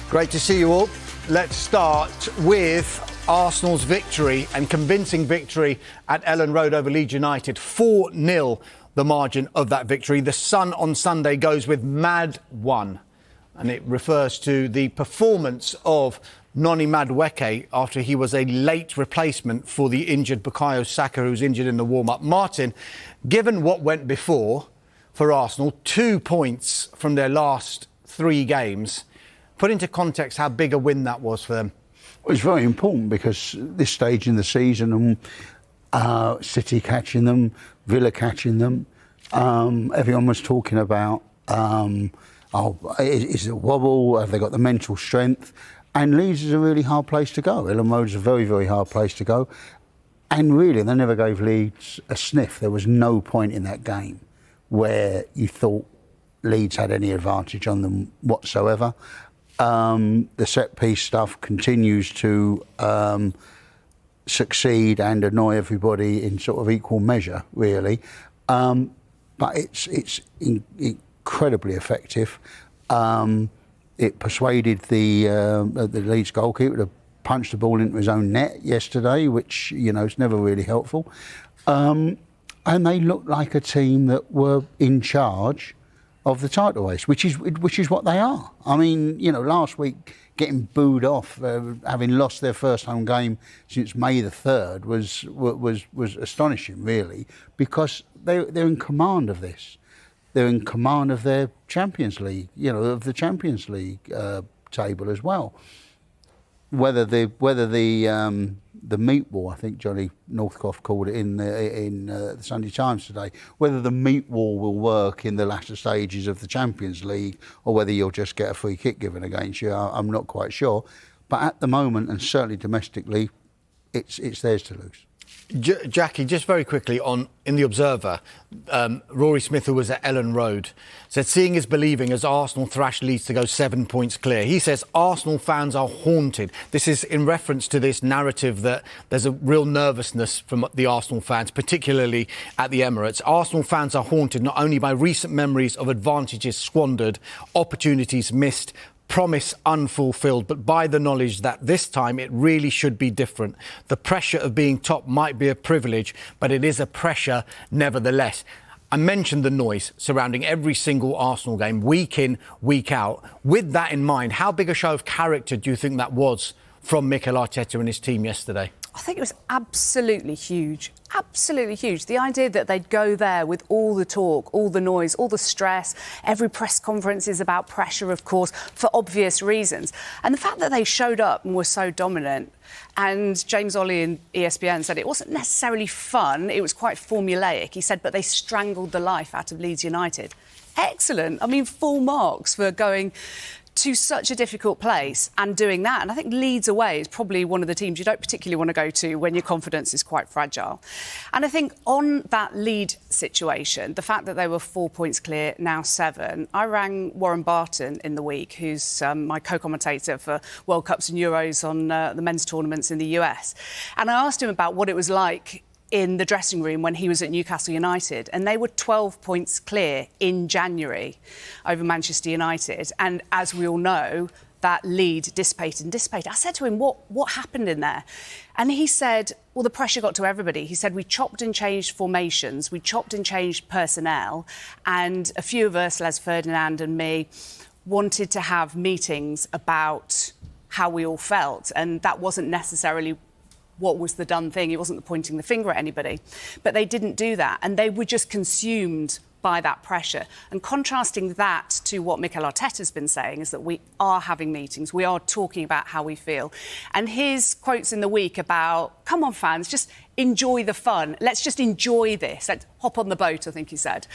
Great to see you all. Let's start with Arsenal's victory and convincing victory at Ellen Road over Leeds United. 4-0 the margin of that victory. The Sun on Sunday goes with Mad 1, and it refers to the performance of Noni Madueke after he was a late replacement for the injured Bukayo Saka, who was injured in the warm-up. Martin, given what went before for Arsenal, 2 points from their last 3 games, put into context how big a win that was for them. Well, it's very important because this stage in the season, City catching them, Villa catching them, everyone was talking about, is it a wobble? Have they got the mental strength? And Leeds is a really hard place to go. Ellen Road is a very, very hard place to go. And really, they never gave Leeds a sniff. There was no point in that game where you thought Leeds had any advantage on them whatsoever. The set-piece stuff continues to succeed and annoy everybody in sort of equal measure, really. But it's incredibly effective. It persuaded the Leeds goalkeeper to punch the ball into his own net yesterday, which, you know, is never really helpful. And they looked like a team that were in charge of the title race, which is what they are. I mean, you know, last week getting booed off, having lost their first home game since May the 3rd, was astonishing, really, because they're in command of this. They're in command of their Champions League, you know, of the Champions League table as well. Whether the meat wall, I think Johnny Northcroft called it in the Sunday Times today, whether the meat wall will work in the latter stages of the Champions League or whether you'll just get a free kick given against you, I'm not quite sure. But at the moment, and certainly domestically, it's theirs to lose. Jackie, just very quickly in The Observer, Rory Smith, who was at Ellen Road, said seeing is believing as Arsenal thrashed Leeds to go 7 points clear. He says Arsenal fans are haunted. This is in reference to this narrative that there's a real nervousness from the Arsenal fans, particularly at the Emirates. Arsenal fans are haunted not only by recent memories of advantages squandered, opportunities missed, promise unfulfilled, but by the knowledge that this time it really should be different. The pressure of being top might be a privilege, but it is a pressure nevertheless. I mentioned the noise surrounding every single Arsenal game, week in, week out. With that in mind, how big a show of character do you think that was from Mikel Arteta and his team yesterday? I think it was absolutely huge. Absolutely huge. The idea that they'd go there with all the talk, all the noise, all the stress. Every press conference is about pressure, of course, for obvious reasons. And the fact that they showed up and were so dominant. And James Olley in ESPN said it wasn't necessarily fun. It was quite formulaic. He said, but they strangled the life out of Leeds United. Excellent. I mean, full marks for going to such a difficult place and doing that. And I think Leeds away is probably one of the teams you don't particularly want to go to when your confidence is quite fragile. And I think on that lead situation, the fact that they were 4 points clear, now 7, I rang Warren Barton in the week, who's my co-commentator for World Cups and Euros on the men's tournaments in the US. And I asked him about what it was like in the dressing room when he was at Newcastle United, and they were 12 points clear in January over Manchester United. And as we all know, that lead dissipated. I said to him, what happened in there? And he said, well, the pressure got to everybody. He said, we chopped and changed formations, we chopped and changed personnel, and a few of us, Les Ferdinand and me, wanted to have meetings about how we all felt, and that wasn't necessarily what was the done thing. It wasn't the pointing the finger at anybody. But they didn't do that, and they were just consumed by that pressure. And contrasting that to what Mikel Arteta's been saying is that we are having meetings, we are talking about how we feel. And his quotes in the week about, come on fans, just enjoy the fun. Let's just enjoy this. Let's hop on the boat, I think he said.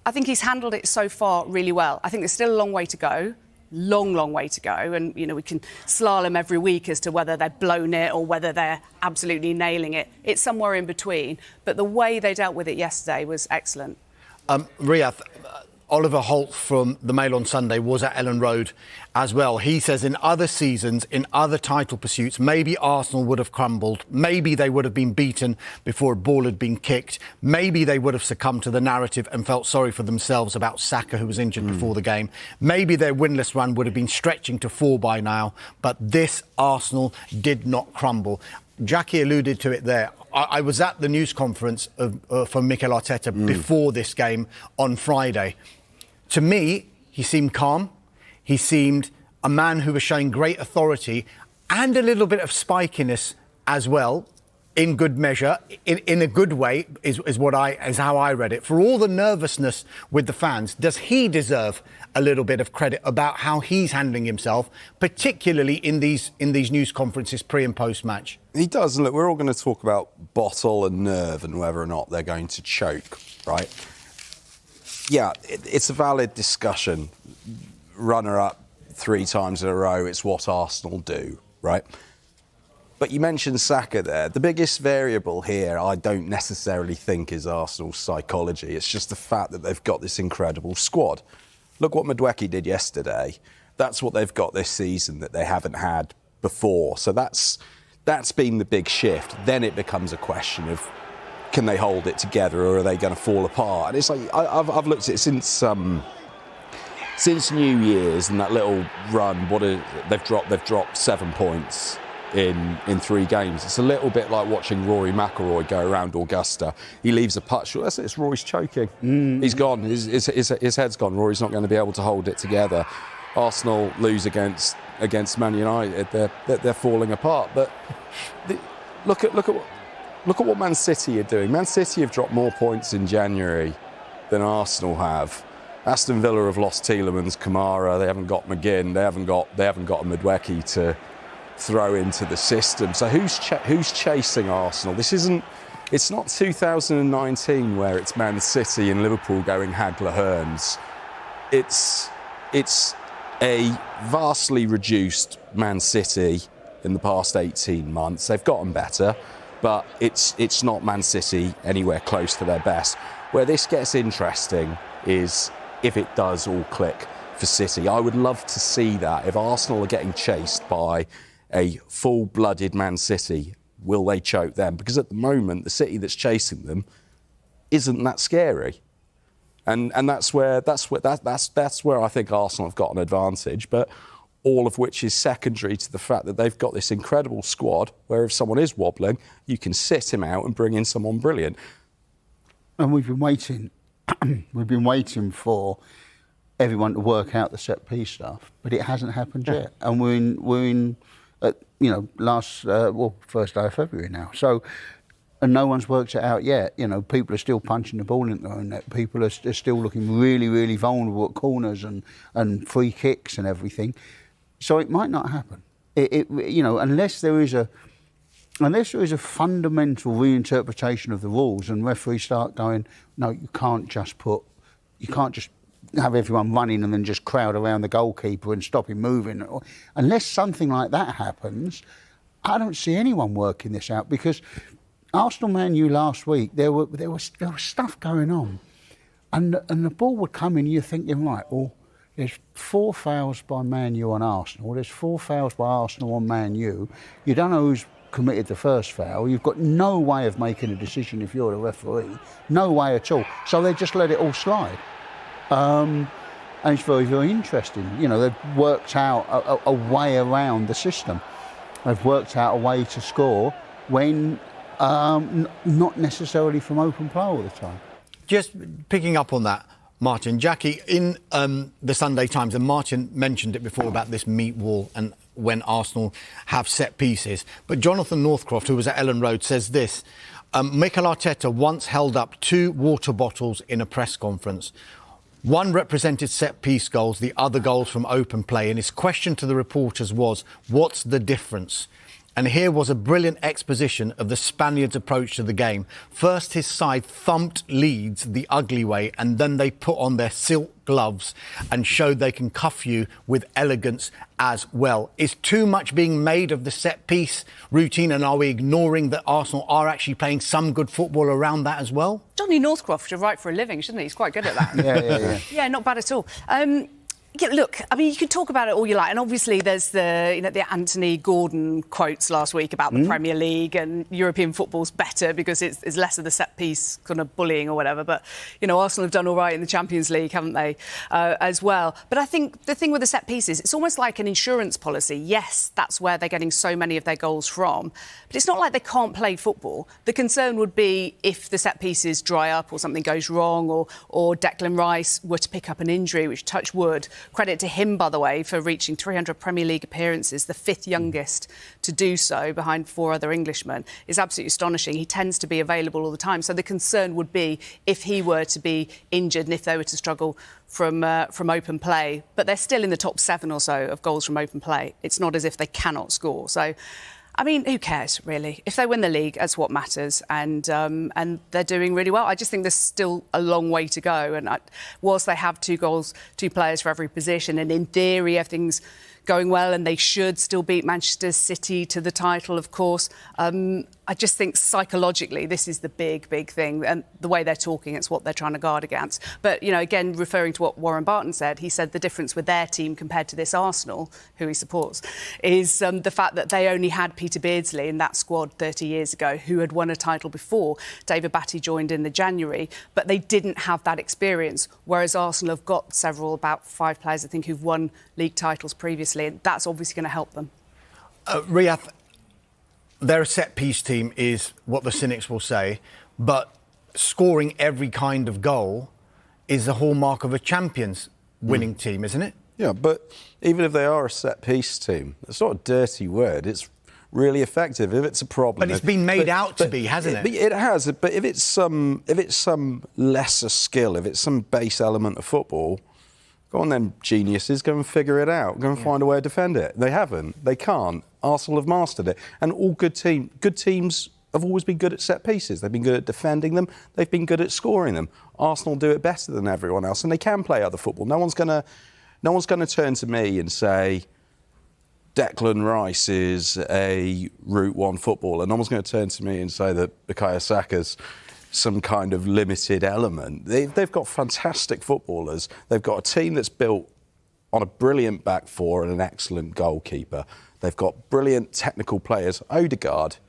I think he's handled it so far really well. I think there's still a long way to go. Long way to go, and you know we can slalom every week as to whether they've blown it or whether they're absolutely nailing it. It's somewhere in between, but the way they dealt with it yesterday was excellent. Riyadh, Oliver Holt from the Mail on Sunday was at Ellen Road as well. He says in other seasons, in other title pursuits, maybe Arsenal would have crumbled. Maybe they would have been beaten before a ball had been kicked. Maybe they would have succumbed to the narrative and felt sorry for themselves about Saka, who was injured before the game. Maybe their winless run would have been stretching to 4 by now. But this Arsenal did not crumble. Jackie alluded to it there. I was at the news conference from Mikel Arteta before this game on Friday. To me, he seemed calm. He seemed a man who was showing great authority and a little bit of spikiness as well, in good measure, in a good way, is how I read it. For all the nervousness with the fans, does he deserve a little bit of credit about how he's handling himself, particularly in these news conferences pre and post match? He does. Look, we're all going to talk about bottle and nerve and whether or not they're going to choke, right? Yeah, it's a valid discussion. Runner-up 3 times in a row, it's what Arsenal do, right? But you mentioned Saka there. The biggest variable here, I don't necessarily think, is Arsenal's psychology. It's just the fact that they've got this incredible squad. Look what Madueke did yesterday. That's what they've got this season that they haven't had before. So that's been the big shift. Then it becomes a question of, can they hold it together or are they going to fall apart? And it's like, I've looked at it since New Year's and that little run. They've dropped 7 points in 3 games. It's a little bit like watching Rory McIlroy go around Augusta. He leaves a putt short. That's it. It's Rory's choking. He's gone. His head's gone. Rory's not going to be able to hold it together. Arsenal lose against Man United. They're falling apart. But look at what Man City are doing. Man City have dropped more points in January than Arsenal have. Aston Villa have lost Tielemans, Kamara. They haven't got McGinn. They haven't got a Madueke to throw into the system. So who's chasing Arsenal? It's not 2019 where it's Man City and Liverpool going Hagler-Hearns. It's a vastly reduced Man City in the past 18 months. They've gotten better, but it's not Man City anywhere close to their best. Where this gets interesting is if it does all click for City. I would love to see that. If Arsenal are getting chased by a full-blooded Man City, will they choke them? Because at the moment, the City that's chasing them isn't that scary, and that's where I think Arsenal have got an advantage. But all of which is secondary to the fact that they've got this incredible squad, where if someone is wobbling, you can sit him out and bring in someone brilliant. And we've been waiting. We've been waiting for everyone to work out the set piece stuff, but it hasn't happened yet. And we're in first day of February now. So, and no one's worked it out yet. People are still punching the ball into their own net. People are still looking really, really vulnerable at corners and free kicks and everything. So it might not happen. Unless there is a fundamental reinterpretation of the rules and referees start going, no, you can't just have everyone running and then just crowd around the goalkeeper and stop him moving. Unless something like that happens, I don't see anyone working this out, because Arsenal Man U last week, there was stuff going on, and the ball would come in. You're thinking, right, well, there's 4 fouls by Man U on Arsenal. There's 4 fouls by Arsenal on Man U. You don't know who's committed the first foul. You've got no way of making a decision if you're the referee. No way at all. So they just let it all slide. And it's very, very interesting. They've worked out a way around the system. They've worked out a way to score when not necessarily from open play all the time. Just picking up on that, Martin, Jackie, in the Sunday Times, and Martin mentioned it before about this meat wall and when Arsenal have set pieces. But Jonathan Northcroft, who was at Ellen Road, says this. Mikel Arteta once held up 2 water bottles in a press conference. One represented set-piece goals, the other goals from open play. And his question to the reporters was, what's the difference? And here was a brilliant exposition of the Spaniards' approach to the game. First, his side thumped Leeds the ugly way, and then they put on their silk gloves and showed they can cuff you with elegance as well. Is too much being made of the set-piece routine, and are we ignoring that Arsenal are actually playing some good football around that as well? Johnny Northcroft should write for a living, shouldn't he? He's quite good at that. Yeah. Yeah, not bad at all. Yeah, look, I mean, you can talk about it all you like, and obviously there's the Anthony Gordon quotes last week about the Premier League and European football's better because it's less of the set-piece kind of bullying or whatever. But, Arsenal have done all right in the Champions League, haven't they, as well? But I think the thing with the set-pieces, it's almost like an insurance policy. Yes, that's where they're getting so many of their goals from, but it's not like they can't play football. The concern would be if the set-pieces dry up or something goes wrong or Declan Rice were to pick up an injury, which, touch wood. Credit to him, by the way, for reaching 300 Premier League appearances, the fifth youngest to do so behind 4 other Englishmen, is absolutely astonishing. He tends to be available all the time. So the concern would be if he were to be injured and if they were to struggle from open play. But they're still in the top 7 or so of goals from open play. It's not as if they cannot score. So, I mean, who cares, really? If they win the league, that's what matters. And they're doing really well. I just think there's still a long way to go. And whilst they have 2 players for every position, and in theory, everything's going well and they should still beat Manchester City to the title, of course, I just think psychologically this is the big thing, and the way they're talking, it's what they're trying to guard against. But, again, referring to what Warren Barton said, he said the difference with their team compared to this Arsenal, who he supports, is the fact that they only had Peter Beardsley in that squad 30 years ago, who had won a title before. David Batty joined in the January, but they didn't have that experience, whereas Arsenal have got about 5 players, I think, who've won league titles previously, and that's obviously going to help them. Riyadh, their set-piece team is what the cynics will say, but scoring every kind of goal is the hallmark of a Champions winning team, isn't it? Yeah, but even if they are a set-piece team, it's not a dirty word. It's really effective if it's a problem. But it's been made out to be, hasn't it? It has. But if it's some lesser skill, if it's some base element of football, go on then, geniuses, go and figure it out. Go and find a way to defend it. They haven't. They can't. Arsenal have mastered it. And all good teams have always been good at set pieces. They've been good at defending them. They've been good at scoring them. Arsenal do it better than everyone else, and they can play other football. No one's going to turn to me and say Declan Rice is a Route 1 footballer. No one's going to turn to me and say that Bukayo Saka's some kind of limited element. They've got fantastic footballers. They've got a team that's built on a brilliant back four and an excellent goalkeeper. They've got brilliant technical players. Odegaard's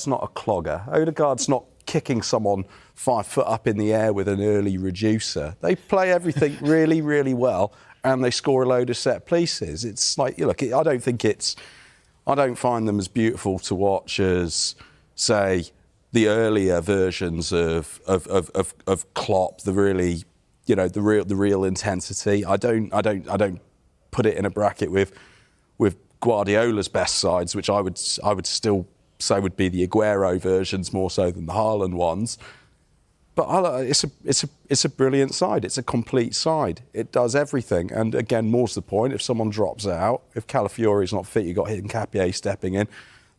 not a clogger. Odegaard's not kicking someone 5 foot up in the air with an early reducer. They play everything really, really well, and they score a load of set pieces. It's like, look, I don't find them as beautiful to watch as, say, the earlier versions of Klopp, the really, the real intensity. I don't put it in a bracket with Guardiola's best sides, which I would still say would be the Aguero versions more so than the Haaland ones. But it's a brilliant side. It's a complete side. It does everything. And again, more to the point, if someone drops out, if Calafiori's not fit, you've got Hincapié stepping in.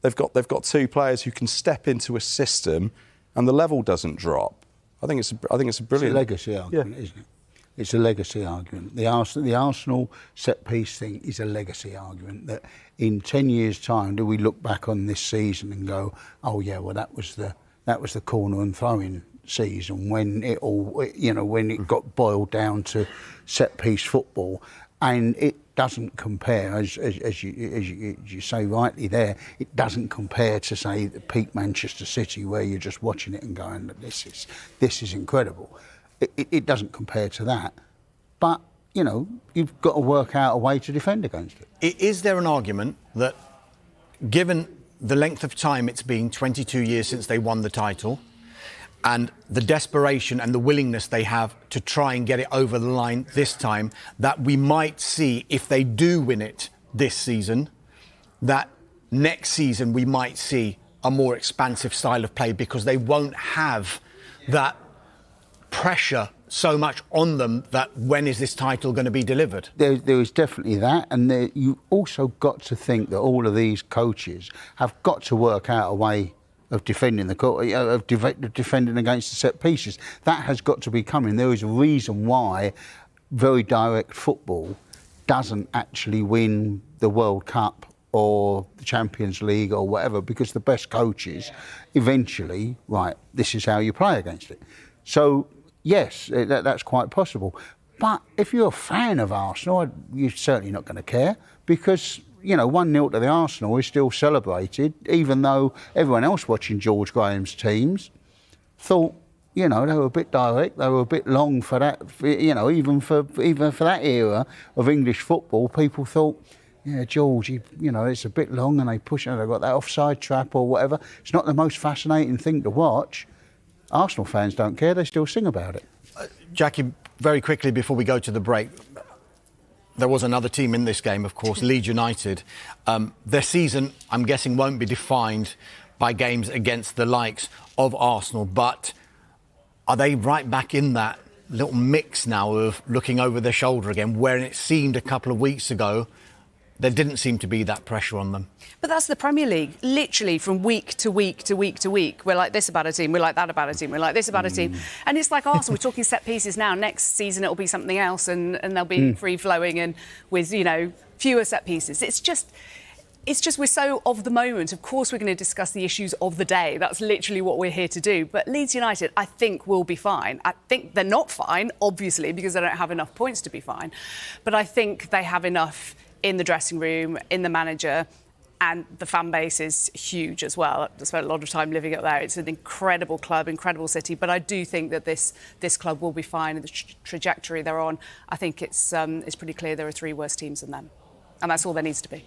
They've got 2 players who can step into a system, and the level doesn't drop. I think it's a brilliant. It's a legacy argument, isn't it? It's a legacy argument. The Arsenal set-piece thing is a legacy argument that in 10 years' time, do we look back on this season and go, oh yeah, well that was the corner and throwing season when it all, when it got boiled down to set-piece football, and it doesn't compare, as you say rightly there, it doesn't compare to, say, the peak Manchester City where you're just watching it and going, this is incredible. It doesn't compare to that. But, you've got to work out a way to defend against it. Is there an argument that, given the length of time it's been, 22 years since they won the title, and the desperation and the willingness they have to try and get it over the line this time, that we might see, if they do win it this season, that next season we might see a more expansive style of play because they won't have that pressure so much on them that when is this title going to be delivered? There is definitely that, and you also got to think that all of these coaches have got to work out a way of defending defending against the set pieces. That has got to be coming. There is a reason why very direct football doesn't actually win the World Cup or the Champions League or whatever, because the best coaches eventually, right, this is how you play against it. So, yes, that's quite possible. But if you're a fan of Arsenal, you're certainly not going to care, because, 1-0 to the Arsenal is still celebrated, even though everyone else watching George Graham's teams thought, they were a bit direct, they were a bit long for that, even for that era of English football, people thought, yeah, George, it's a bit long and they push it, they've got that offside trap or whatever. It's not the most fascinating thing to watch. Arsenal fans don't care, they still sing about it. Jackie, very quickly before we go to the break, there was another team in this game, of course, Leeds United. Their season, I'm guessing, won't be defined by games against the likes of Arsenal, but are they right back in that little mix now of looking over their shoulder again, where it seemed a couple of weeks ago there didn't seem to be that pressure on them? But that's the Premier League. Literally from week to week to week to week, we're like this about a team, we're like that about a team, we're like this about a team. And it's like Arsenal, we're talking set pieces now. Next season it'll be something else and they'll be free-flowing and with, fewer set pieces. It's just we're so of the moment. Of course, we're going to discuss the issues of the day. That's literally what we're here to do. But Leeds United, I think, will be fine. I think they're not fine, obviously, because they don't have enough points to be fine. But I think they have enough in the dressing room, in the manager, and the fan base is huge as well. I spent a lot of time living up there. It's an incredible club, incredible city. But I do think that this club will be fine, and the trajectory they're on, I think it's pretty clear there are 3 worse teams than them. And that's all there needs to be.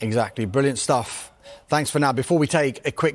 Exactly. Brilliant stuff. Thanks for now. Before we take a quick